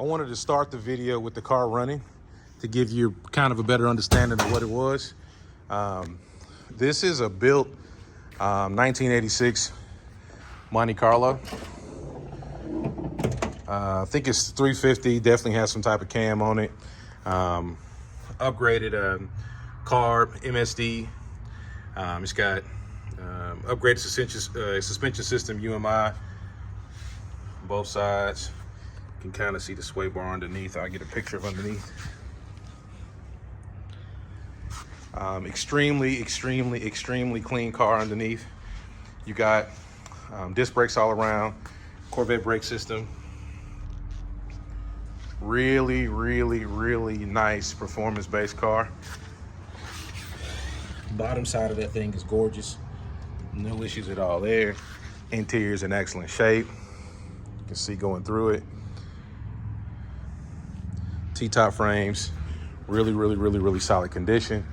wanted to start the video with the car running to give you kind of a better understanding of what it was. This is a built 1986 Monte Carlo. I think it's 350, definitely has some type of cam on it. Upgraded carb, MSD. It's got upgraded suspension system, UMI, both sides. You can kind of see the sway bar underneath. I'll get a picture of underneath. Extremely clean car underneath. You got disc brakes all around, Corvette brake system. Really nice performance-based car. Bottom side of that thing is gorgeous. No issues at all there. Interior's in excellent shape. You can see going through it. T-top frames, really solid condition.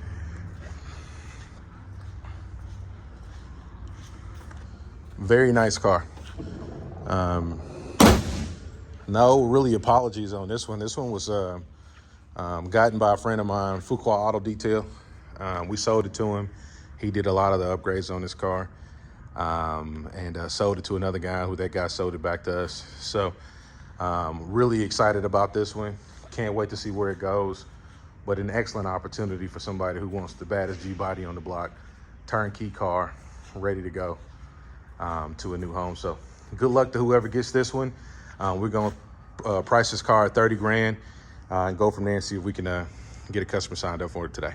Very nice car. No really apologies on this one. This one was gotten by a friend of mine, Fuqua Auto Detail. We sold it to him. He did a lot of the upgrades on this car, and sold it to another guy who that guy sold it back to us. So really excited about this one. Can't wait to see where it goes, but an excellent opportunity for somebody who wants the baddest G-body on the block, turnkey car, ready to go to a new home. So good luck to whoever gets this one. We're gonna price this car at 30 grand and go from there and see if we can get a customer signed up for it today.